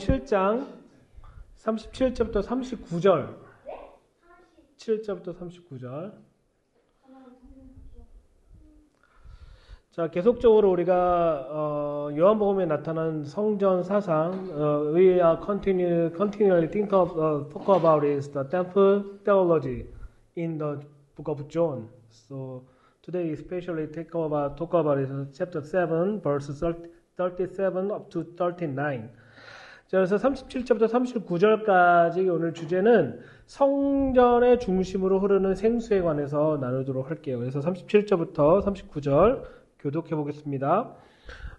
7장 37절부터 39절. 7절부터 39절. 자, 계속적으로 우리가 요한복음에 나타난 성전 사상, we are continually talk about is the temple theology in the book of John. So today especially talk about is chapter 7, verses 37 up to 39. 자, 그래서 37절부터 39절까지 오늘 주제는 성전의 중심으로 흐르는 생수에 관해서 나누도록 할게요. 그래서 37절부터 39절 교독해 보겠습니다.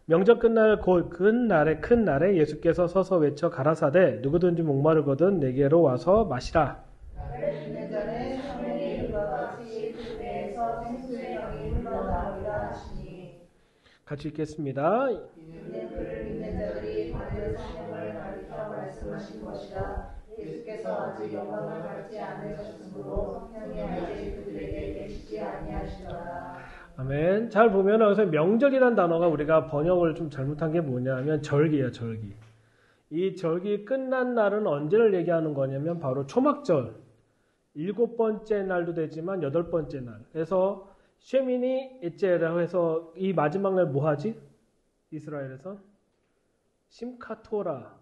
명절 끝날 곧 큰 날에 예수께서 서서 외쳐 가라사대 누구든지 목마르거든 내게로 와서 마시라. 나를 믿는 자는 성령의 이름과 같이 그 배에서 생수의 강이 흘러나오리라 하시니. 같이 읽겠습니다. 이는 그를 믿는 자들이 받을 성령을 가리켜 말씀하신 것이라. 예수께서 아직 영광을 받지 않을 것이므로 성령이 아직 그들에게 계시지 아니하시더라. 아멘. 잘 보면 여기서 명절이라는 단어가 우리가 번역을 좀 잘못한 게 뭐냐면 절기야, 절기. 이 절기 끝난 날은 언제를 얘기하는 거냐면 바로 초막절. 7번째 날도 되지만 8번째 날. 그래서 쉐미니 에제라고 해서 이 마지막 날 뭐 하지? 이스라엘에서 심카토라,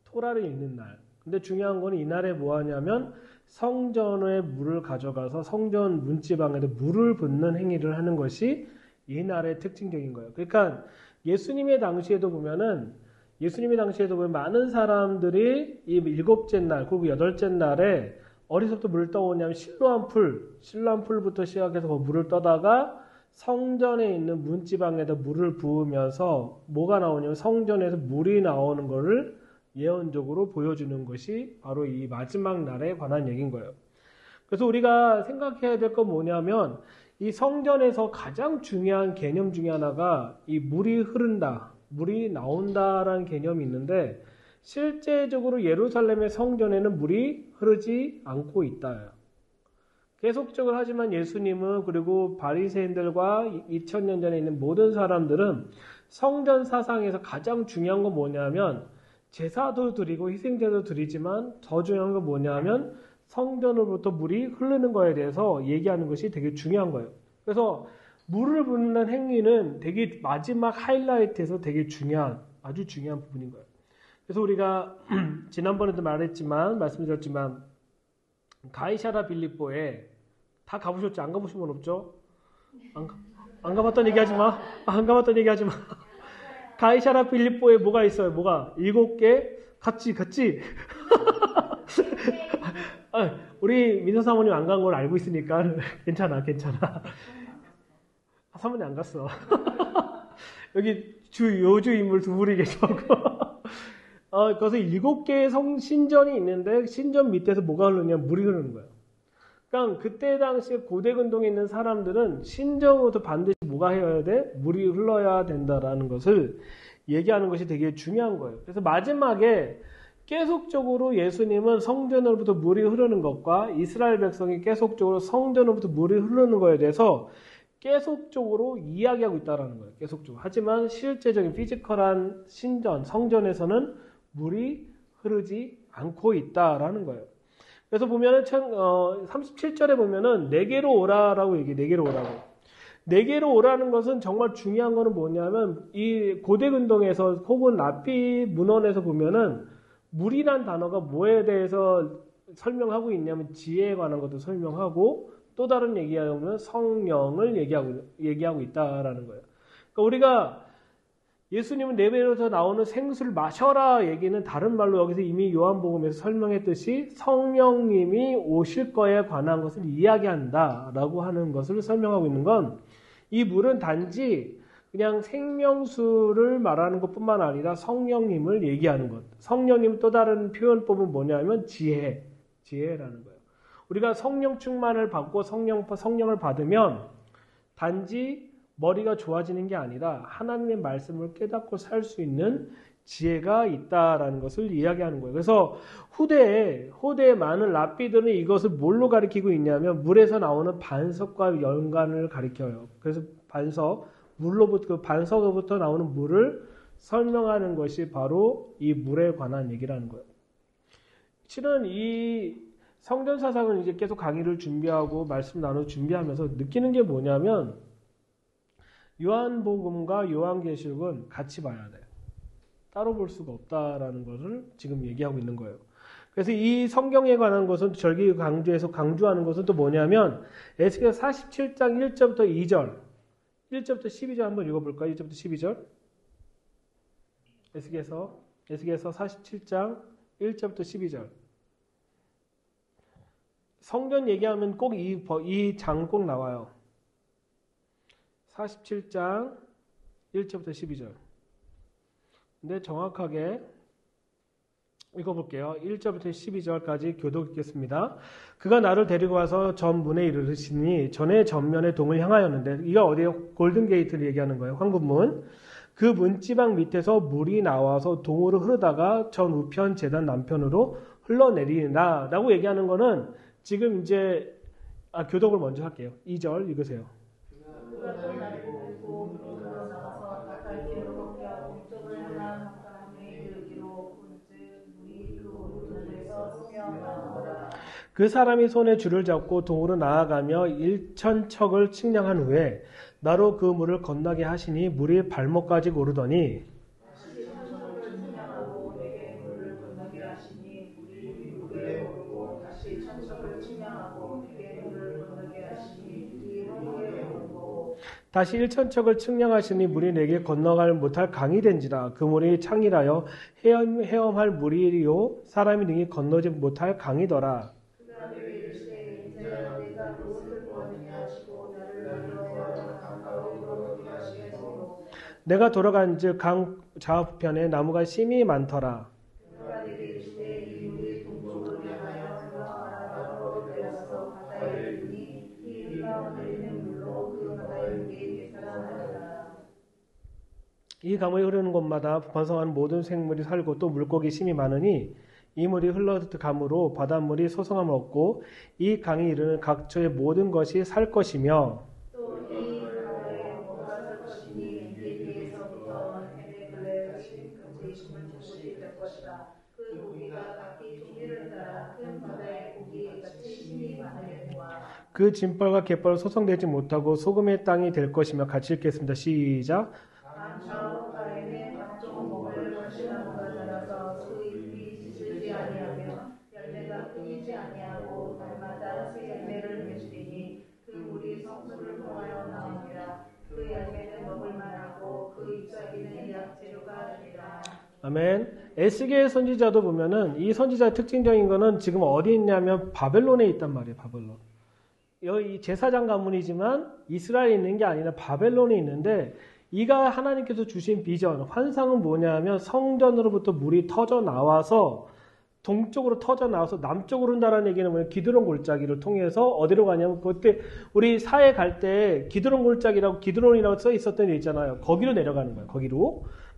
토라를 읽는 날. 근데 중요한 건 이 날에 뭐 하냐면 성전에 물을 가져가서 성전 문지방에도 물을 붓는 행위를 하는 것이 이 날의 특징적인 거예요. 그러니까 예수님의 당시에도 보면 많은 사람들이 이 7째 날 그리고 8째 날에 어디서부터 물을 떠오냐면 실로암 풀부터 시작해서 그 물을 떠다가 성전에 있는 문지방에다 물을 부으면서 뭐가 나오냐면 성전에서 물이 나오는 거를 예언적으로 보여주는 것이 바로 이 마지막 날에 관한 얘기인 거예요. 그래서 우리가 생각해야 될 건 뭐냐면 이 성전에서 가장 중요한 개념 중에 하나가 이 물이 흐른다, 물이 나온다라는 개념이 있는데 실제적으로 예루살렘의 성전에는 물이 흐르지 않고 있다. 계속적으로 하지만 예수님은 그리고 바리새인들과 2000년 전에 있는 모든 사람들은 성전 사상에서 가장 중요한 건 뭐냐면 제사도 드리고 희생제도 드리지만 더 중요한 건 뭐냐면 성전으로부터 물이 흐르는 거에 대해서 얘기하는 것이 되게 중요한 거예요. 그래서 물을 붓는 행위는 되게 마지막 하이라이트에서 되게 아주 중요한 부분인 거예요. 그래서 우리가 지난번에도 말씀드렸지만 가이사랴 빌립보에 다 가보셨죠? 안 가보신 분 없죠? 안 가봤던 얘기하지 마. 안 가봤던 얘기하지 마. 가이사랴 빌립보에 뭐가 있어요? 7개? 같이. 우리 민서 사모님 안 간 걸 알고 있으니까 괜찮아. 사모님 안 갔어. 여기 요주 인물 2분이 계셔갖고. 그래서 7개의 신전이 있는데 신전 밑에서 뭐가 흐르냐면 물이 흐르는 거예요. 그러니까 그때 당시에 고대 근동에 있는 사람들은 신전으로부터 반드시 뭐가 해야 돼? 물이 흘러야 된다라는 것을 얘기하는 것이 되게 중요한 거예요. 그래서 마지막에 계속적으로 예수님은 성전으로부터 물이 흐르는 것과 이스라엘 백성이 계속적으로 성전으로부터 물이 흐르는 것에 대해서 계속적으로 이야기하고 있다는 거예요. 계속적으로. 하지만 실제적인 피지컬한 성전에서는 물이 흐르지 않고 있다라는 거예요. 그래서 보면은 37절에 보면은 내게로 오라라고 얘기해. 내게로 오라고. 내게로 오라는 것은 정말 중요한 거는 뭐냐면 이 고대 근동에서 혹은 랍비 문헌에서 보면은 물이란 단어가 뭐에 대해서 설명하고 있냐면 지혜에 관한 것도 설명하고 또 다른 얘기하면 성령을 얘기하고 있다라는 거예요. 그러니까 우리가 예수님은 내 배에서 나오는 생수를 마셔라 얘기는 다른 말로 여기서 이미 요한복음에서 설명했듯이 성령님이 오실 거에 관한 것을 이야기한다라고 하는 것을 설명하고 있는 건 이 물은 단지 그냥 생명수를 말하는 것뿐만 아니라 성령님을 얘기하는 것. 성령님 또 다른 표현법은 뭐냐면 지혜라는 거예요. 우리가 성령 충만을 받고 성령을 받으면 단지 머리가 좋아지는 게 아니라 하나님의 말씀을 깨닫고 살 수 있는 지혜가 있다라는 것을 이야기하는 거예요. 그래서 후대에 많은 랍비들은 이것을 뭘로 가리키고 있냐면 물에서 나오는 반석과 연관을 가리켜요. 그래서 반석으로부터 나오는 물을 설명하는 것이 바로 이 물에 관한 얘기라는 거예요. 실은 이 성전 사상을 이제 계속 강의를 준비하고 말씀 나눠 준비하면서 느끼는 게 뭐냐면 요한복음과 요한계시록은 같이 봐야 돼요. 따로 볼 수가 없다라는 것을 지금 얘기하고 있는 거예요. 그래서 이 성경에 관한 것은 절기 강조하는 것은 또 뭐냐면 에스겔 47장 1절부터 2절 1절부터 12절 한번 읽어볼까요? 1절부터 12절 에스겔서 47장 1절부터 12절 성전 얘기하면 꼭 이 장 꼭 나와요. 47장 1절부터 12절 근데 정확하게 읽어볼게요. 1절부터 12절까지 교독 읽겠습니다. 그가 나를 데리고 와서 전 문에 이르시니 전에 전면에 동을 향하였는데 이가 어디에 골든게이트를 얘기하는 거예요. 황금문. 그 문지방 밑에서 물이 나와서 동으로 흐르다가 전 우편 제단 남편으로 흘러내리나 라고 얘기하는 거는 지금 이제 교독을 먼저 할게요. 2절 읽으세요. 그 사람이 손에 줄을 잡고 동으로 나아가며 1,000척을 측량한 후에 나로 그 물을 건너게 하시니 물이 발목까지 오르더니 다시 1,000척을 측량하시니 물이 내게 건너갈 못할 강이 된지라 그 물이 창이라여 헤엄할 물이요 사람이 능히 건너지 못할 강이더라. 내가 돌아간즉 강 좌우편에 나무가 심히 많더라. 이 강물이 흐르는 곳마다 번성하는 모든 생물이 살고 또 물고기 심이 많으니 이 물이 흘러감으로 바닷물이 소성함을 얻고 이 강이 이르는 각처의 모든 것이 살 것이며 그 진벌과 갯벌 소성되지 못하고 소금의 땅이 될 것이며 같이 읽겠습니다. 시작. 아멘. 에스겔 선지자도 보면은 이 선지자의 특징적인 거는 지금 어디 있냐면 바벨론에 있단 말이에요. 바벨론. 여기 제사장 가문이지만 이스라엘에 있는 게 아니라 바벨론에 있는데 이가 하나님께서 주신 비전, 환상은 뭐냐면 성전으로부터 물이 터져 나와서 동쪽으로 터져 나와서 남쪽으로 온다는 얘기는 뭐냐면 기드론 골짜기를 통해서 어디로 가냐면 그때 우리 사해 갈 때 기드론 골짜기라고 기드론이라고 써 있었던 데 있잖아요. 거기로 내려가는 거예요.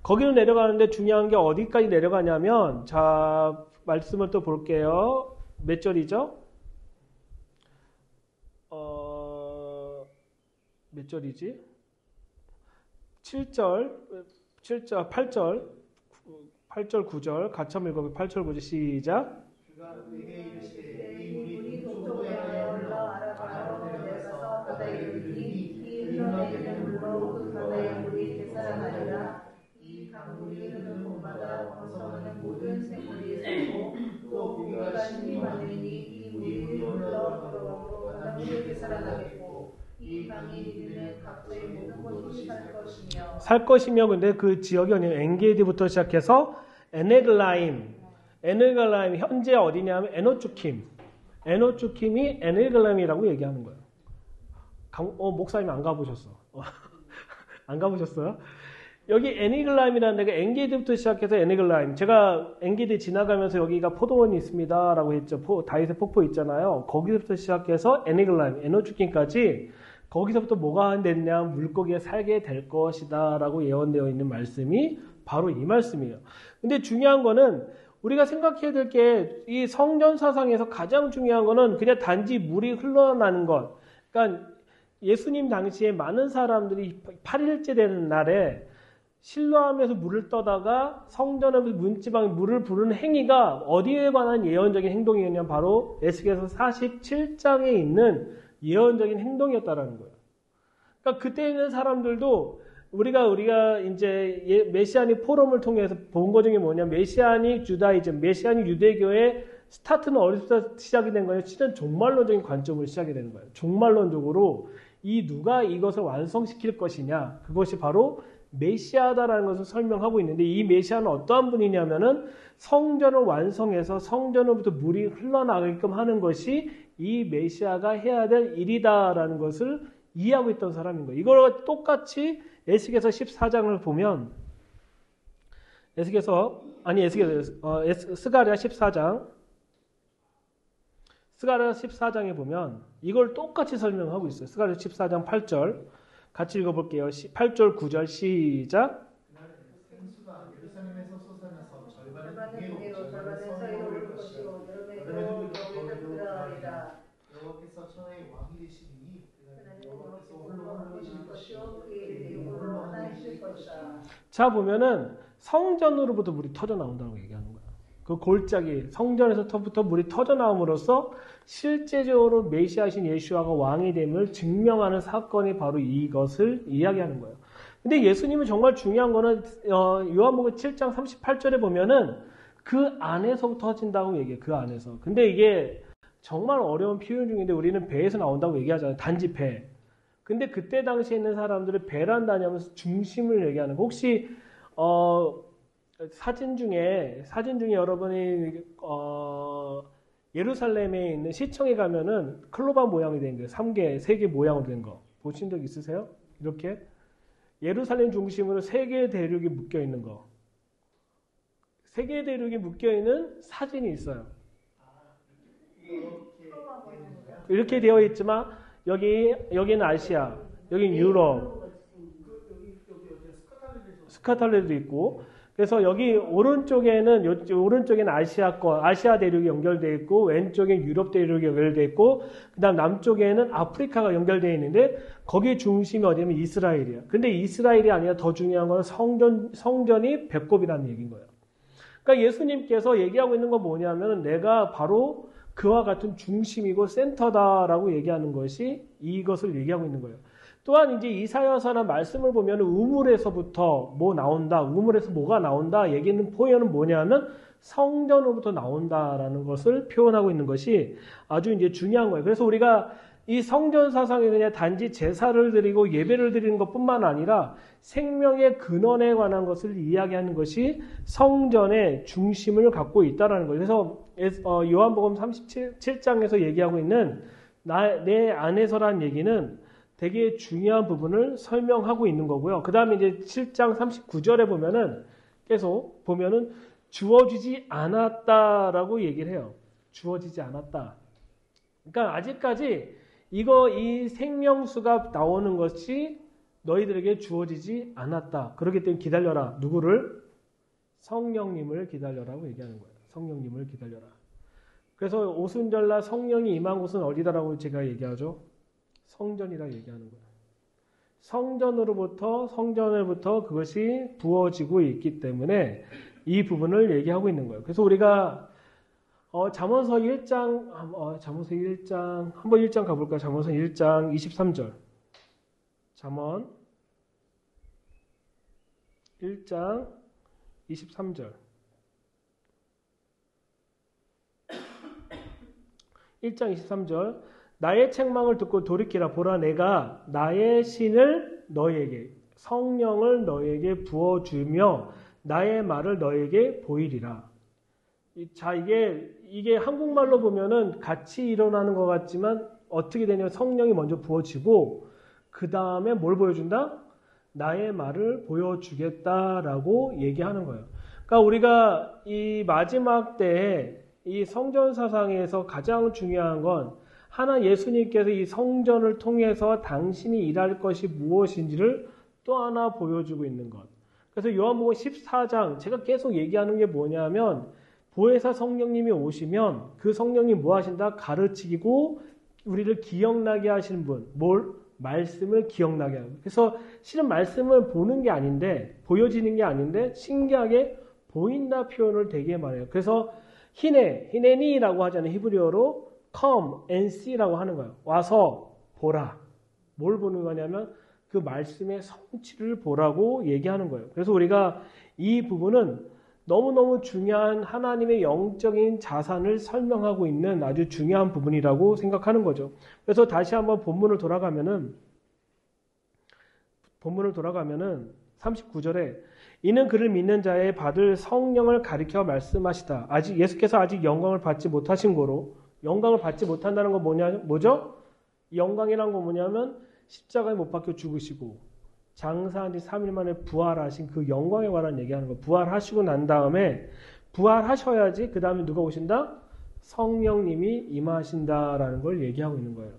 거기로 내려가는데 중요한 게 어디까지 내려가냐면 자 말씀을 또 볼게요. 몇 절이죠? 몇 절이지? 7절, 8절, 9절, 같이 한번 읽어볼게요. 8절, 9절 시작. 그가 내게 이르시되 이 물이 동쪽으로 흘러 아라바로 내려서 바다에 이르니 이 흘러내리는 물로 그 바다의 물이 되살아나리라. 이 강물이 흐르는 곳마다 번성하는 모든 생물이 살고 또 고기가 심히 많으니 이 물이 흘러 걸어가고 바닷물이 되살아나겠고 이 강이 이르는 각도의 모든 곳이 살 것이며 근데 그 지역이 어디냐면 엔게디부터 시작해서 에네글라임 현재 어디냐면 에노추킴이 에네글라임이라고 얘기하는 거예요. 목사님 안 가보셨어? 안 가보셨어요? 여기 에네글라임이라는 데가 엔게디부터 시작해서 에네글라임. 제가 엔게디 지나가면서 여기가 포도원이 있습니다 라고 했죠. 다윗의 폭포 있잖아요. 거기서부터 시작해서 에네글라임, 에노추킴까지 거기서부터 뭐가 됐냐? 물고기가 살게 될 것이다 라고 예언되어 있는 말씀이 바로 이 말씀이에요. 근데 중요한 거는 우리가 생각해야 될 게 이 성전 사상에서 가장 중요한 거는 그냥 단지 물이 흘러나는 것. 그러니까 예수님 당시에 많은 사람들이 8일째 되는 날에 실로암에서 물을 떠다가 성전에서 문지방에 물을 부르는 행위가 어디에 관한 예언적인 행동이었냐면 바로 에스겔서 47장에 있는 예언적인 행동이었다라는 거예요. 그러니까 그때 있는 사람들도 우리가 이제 메시아닉 포럼을 통해서 본 것 중에 뭐냐면 메시아닉 주다이즘, 메시아닉 유대교의 스타트는 어디서 시작이 된 거예요? 진짜 종말론적인 관점으로 시작이 되는 거예요. 종말론적으로 누가 이것을 완성시킬 것이냐, 그것이 바로 메시아다라는 것을 설명하고 있는데, 이 메시아는 어떠한 분이냐면은 성전을 완성해서 성전으로부터 물이 흘러나가게끔 하는 것이 이 메시아가 해야 될 일이다라는 것을 이해하고 있던 사람인 거예요. 이걸 똑같이 에스겔서 14장을 보면 스가랴 14장에 보면 이걸 똑같이 설명하고 있어요. 스가랴 14장 8절 같이 읽어볼게요. 8절 9절 시작. 생수가 예루살렘에서 솟아나서 절반은 절반은 위로 절반에서 이로 오를 것이요 여름에도 겨울에도 그러하리라. 여호와께서 천하의 왕이 되시니 여호와께서 홀로 하실 것이요 그의 홀로 하나이실 것이다. 자, 보면은 성전으로부터 물이 터져 나온다고 얘기하는 거예요. 그 골짜기 성전에서부터 물이 터져 나옴으로써 실제적으로 메시아신 예수아가 왕이 됨을 증명하는 사건이 바로 이것을 이야기하는 거예요. 근데 예수님은 정말 중요한 거는 요한복음 7장 38절에 보면은 그 안에서부터 터진다고 얘기해요. 그 안에서. 근데 이게 정말 어려운 표현 중인데 우리는 배에서 나온다고 얘기하잖아요. 단지 배. 근데 그때 당시에 있는 사람들은 배란다니 하면서 중심을 얘기하는 거. 혹시 사진 중에 여러분이 예루살렘에 있는 시청에 가면은 클로바 모양이 된 거예요. 3개 모양으로 된 거. 보신 적 있으세요? 이렇게 예루살렘 중심으로 3개의 대륙이 묶여 있는 거. 3개의 대륙이 묶여 있는 사진이 있어요. 이렇게 되어 있지만 여기는 아시아, 여기는 유럽, 스카탈레도 있고, 그래서 여기 오른쪽에는 아시아 대륙이 연결되어 있고, 왼쪽엔 유럽 대륙이 연결되어 있고, 그 다음 남쪽에는 아프리카가 연결되어 있는데, 거기 중심이 어디냐면 이스라엘이에요. 근데 이스라엘이 아니라 더 중요한 건 성전이 배꼽이라는 얘기인 거예요. 그러니까 예수님께서 얘기하고 있는 건 뭐냐면, 내가 바로 그와 같은 중심이고 센터다라고 얘기하는 것이 이것을 얘기하고 있는 거예요. 또한 이제 이사야서나 말씀을 보면 우물에서부터 뭐 나온다, 우물에서 뭐가 나온다 얘기는 표현은 뭐냐면 성전으로부터 나온다라는 것을 표현하고 있는 것이 아주 이제 중요한 거예요. 그래서 우리가 이 성전 사상이 그냥 단지 제사를 드리고 예배를 드리는 것뿐만 아니라 생명의 근원에 관한 것을 이야기하는 것이 성전의 중심을 갖고 있다라는 거예요. 그래서 요한복음 37장에서 얘기하고 있는 내 안에서라는 얘기는 되게 중요한 부분을 설명하고 있는 거고요. 그 다음에 이제 7장 39절에 보면은 계속 보면은 주어지지 않았다라고 얘기를 해요. 주어지지 않았다. 그러니까 아직까지 이 생명수가 나오는 것이 너희들에게 주어지지 않았다. 그렇기 때문에 기다려라. 누구를? 성령님을 기다려라고 얘기하는 거예요. 성령님을 기다려라. 그래서 오순절날 성령이 임한 곳은 어디다라고 제가 얘기하죠? 성전이라 얘기하는 거예요. 성전으로부터 그것이 부어지고 있기 때문에 이 부분을 얘기하고 있는 거예요. 그래서 우리가 잠언서 1장 한번 1장 가볼까요? 잠언서 1장 23절. 잠언 1장 23절. 1장 23절. 나의 책망을 듣고 돌이키라. 보라, 내가 나의 신을 너희에게, 성령을 너희에게 부어주며 나의 말을 너희에게 보이리라. 자, 이게 한국말로 보면은 같이 일어나는 것 같지만 어떻게 되냐면 성령이 먼저 부어지고 그 다음에 뭘 보여준다? 나의 말을 보여주겠다라고 얘기하는 거예요. 그러니까 우리가 이 마지막 때에 이 성전 사상에서 가장 중요한 건 하나 예수님께서 이 성전을 통해서 당신이 일할 것이 무엇인지를 또 하나 보여주고 있는 것. 그래서 요한복음 14장 제가 계속 얘기하는 게 뭐냐면 보혜사 성령님이 오시면 그 성령님 뭐 하신다? 가르치고 우리를 기억나게 하시는 분. 말씀을 기억나게 하고. 그래서 실은 말씀을 보는 게 아닌데, 보여지는 게 아닌데 신기하게 보인다 표현을 되게 말해요. 그래서 히네니라고 하잖아요. 히브리어로 come and see라고 하는 거예요. 와서 보라. 뭘 보는 거냐면 그 말씀의 성취를 보라고 얘기하는 거예요. 그래서 우리가 이 부분은 너무너무 중요한 하나님의 영적인 자산을 설명하고 있는 아주 중요한 부분이라고 생각하는 거죠. 그래서 다시 한번 본문을 돌아가면은 39절에 이는 그를 믿는 자의 받을 성령을 가리켜 말씀하시다. 예수께서 아직 영광을 받지 못하신 거로, 영광을 받지 못한다는 건 뭐죠? 영광이란 건 뭐냐면 십자가에 못 박혀 죽으시고 장사한 지 3일 만에 부활하신 그 영광에 관한 얘기하는 거예요. 부활하시고 난 다음에 부활하셔야지 그 다음에 누가 오신다? 성령님이 임하신다라는 걸 얘기하고 있는 거예요.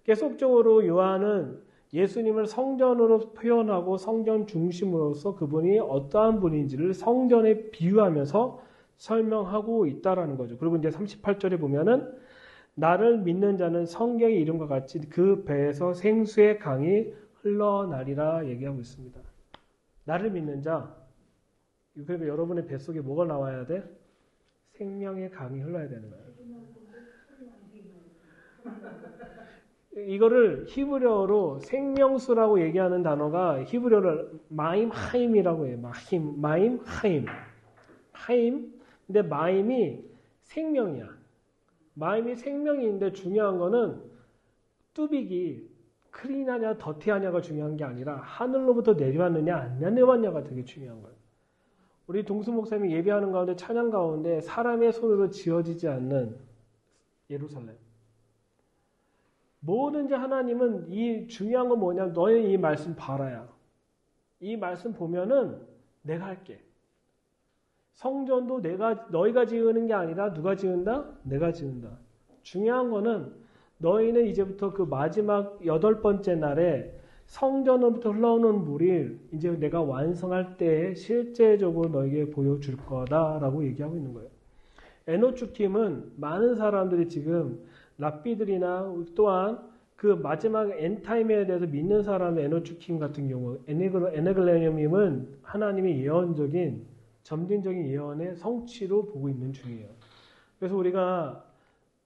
계속적으로 요한은 예수님을 성전으로 표현하고 성전 중심으로서 그분이 어떠한 분인지를 성전에 비유하면서 설명하고 있다라는 거죠. 그리고 이제 38절에 보면은 나를 믿는 자는 성경의 이름과 같이 그 배에서 생수의 강이 흘러나리라 얘기하고 있습니다. 나를 믿는 자, 그러니까 여러분의 뱃속에 뭐가 나와야 돼? 생명의 강이 흘러야 되는 거예요. 이거를 히브리어로 생명수라고 얘기하는 단어가 히브리어를 마임하임이라고 해요. 마임하임. 근데 마임이 생명이야. 마임이 생명인데 중요한 거는 뚜빅이 클린하냐 더티하냐가 중요한 게 아니라 하늘로부터 내려왔느냐 안 내려왔냐가 되게 중요한 거예요. 우리 동수 목사님이 예배하는 가운데 찬양 가운데 사람의 손으로 지어지지 않는 예루살렘. 뭐든지 하나님은 이 중요한 건 뭐냐면 너의 이 말씀 봐라야. 이 말씀 보면은 내가 할게. 성전도 너희가 지으는 게 아니라 누가 지은다? 내가 지은다. 중요한 거는 너희는 이제부터 그 마지막 8번째 날에 성전으로부터 흘러오는 물이 이제 내가 완성할 때에 실제적으로 너에게 보여줄 거다라고 얘기하고 있는 거예요. 에노축팀은 많은 사람들이 지금 랍비들이나 또한 그 마지막 엔타임에 대해서 믿는 사람의 에노축팀 같은 경우 에네글레니엄은 하나님의 예언적인 점진적인 예언의 성취로 보고 있는 중이에요. 그래서 우리가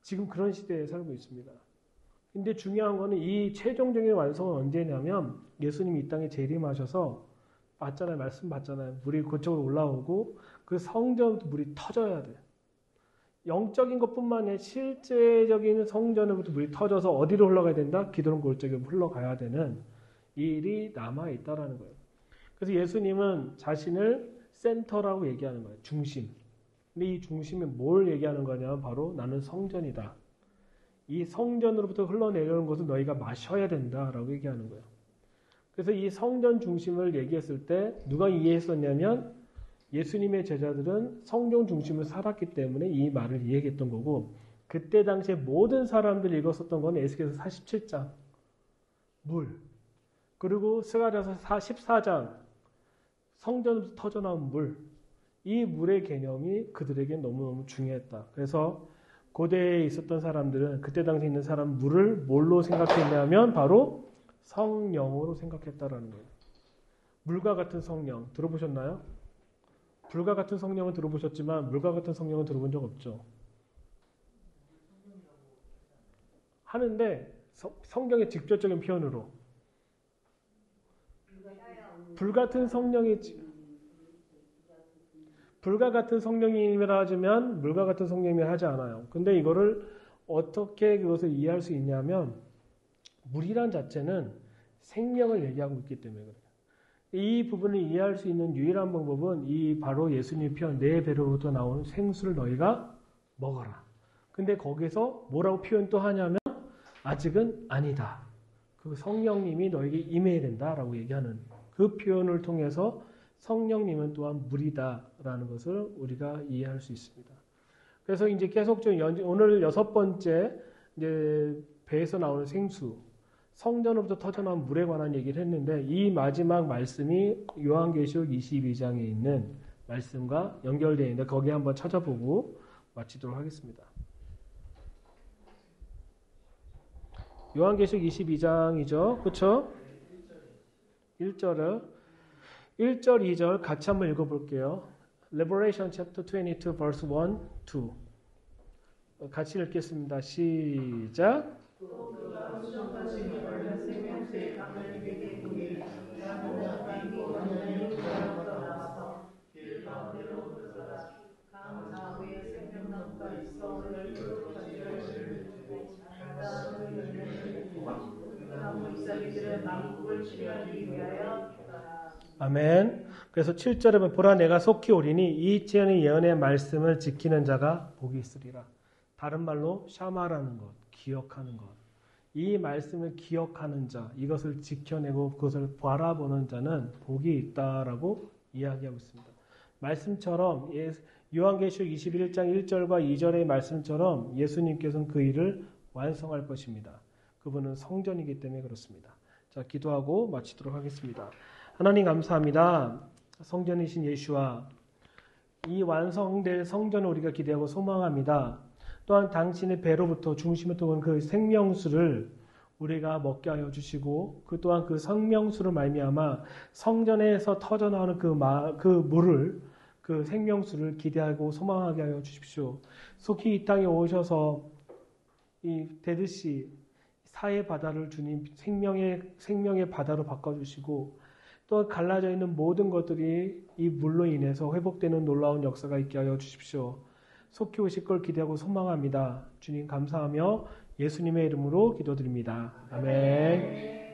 지금 그런 시대에 살고 있습니다. 근데 중요한 거는 이 최종적인 완성은 언제냐면 예수님이 이 땅에 재림하셔서 봤잖아요. 말씀 봤잖아요. 물이 그쪽으로 올라오고 그 성전부터 물이 터져야 돼. 영적인 것뿐만 아니라 실제적인 성전으로부터 물이 터져서 어디로 흘러가야 된다? 기드론 골짜기로 흘러가야 되는 일이 남아있다라는 거예요. 그래서 예수님은 자신을 센터라고 얘기하는 거예요. 중심. 근데 이 중심이 뭘 얘기하는 거냐면 바로 나는 성전이다. 이 성전으로부터 흘러내려오는 것을 너희가 마셔야 된다라고 얘기하는 거예요. 그래서 이 성전 중심을 얘기했을 때 누가 이해했었냐면 예수님의 제자들은 성전 중심을 살았기 때문에 이 말을 이해했던 거고 그때 당시에 모든 사람들이 읽었었던 건 에스겔서 47장 물 그리고 스가랴서 14장 성전에서 터져나온 물 이 물의 개념이 그들에게 너무너무 중요했다. 그래서 고대에 있었던 사람들은 그때 당시에 있는 사람 물을 뭘로 생각했냐면 바로 성령으로 생각했다라는 거예요. 물과 같은 성령 들어보셨나요? 불과 같은 성령은 들어보셨지만 물과 같은 성령은 들어본 적 없죠. 하는데 성경의 직접적인 표현으로 불같은 성령이라 하지만 물과 같은 성령이라 하지 않아요. 근데 이거를 어떻게 그것을 이해할 수 있냐면 물이란 자체는 생명을 얘기하고 있기 때문에 그래요. 이 부분을 이해할 수 있는 유일한 방법은 이 바로 예수님의 표현 내 배로부터 나오는 생수를 너희가 먹어라. 근데 거기서 뭐라고 표현 또 하냐면 아직은 아니다. 그 성령님이 너에게 임해야 된다라고 얘기하는 그 표현을 통해서 성령님은 또한 물이다라는 것을 우리가 이해할 수 있습니다. 그래서 이제 계속적으로 오늘 6번째 이제 배에서 나오는 생수, 성전으로부터 터져나온 물에 관한 얘기를 했는데 이 마지막 말씀이 요한계시록 22장에 있는 말씀과 연결되어 있는데 거기 한번 찾아보고 마치도록 하겠습니다. 요한계시록 22장이죠. 그렇죠? 1절, 2절 같이 한번 읽어볼게요. Revelation chapter 22 verse 1, 2 같이 읽겠습니다. 시작. 아멘. 그래서 7절에 보면 보라 내가 속히 오리니 이 예언의 말씀을 지키는 자가 복이 있으리라. 다른 말로 샤마라는 것, 기억하는 것. 이 말씀을 기억하는 자, 이것을 지켜내고 그것을 바라보는 자는 복이 있다라고 이야기하고 있습니다. 말씀처럼 요한계시록 21장 1절과 2절의 말씀처럼 예수님께서는 그 일을 완성할 것입니다. 그분은 성전이기 때문에 그렇습니다. 자, 기도하고 마치도록 하겠습니다. 하나님 감사합니다. 성전이신 예수와 이 완성될 성전을 우리가 기대하고 소망합니다. 또한 당신의 배로부터 중심에 온 그 생명수를 우리가 먹게 하여 주시고 그 또한 그 생명수를 말미암아 성전에서 터져나오는 그 물을 그 생명수를 기대하고 소망하게 하여 주십시오. 속히 이 땅에 오셔서 이 되듯이 사의 바다를 주님 생명의 바다로 바꿔주시고 또 갈라져 있는 모든 것들이 이 물로 인해서 회복되는 놀라운 역사가 있게 하여 주십시오. 속히 오실 걸 기대하고 소망합니다. 주님 감사하며 예수님의 이름으로 기도드립니다. 아멘.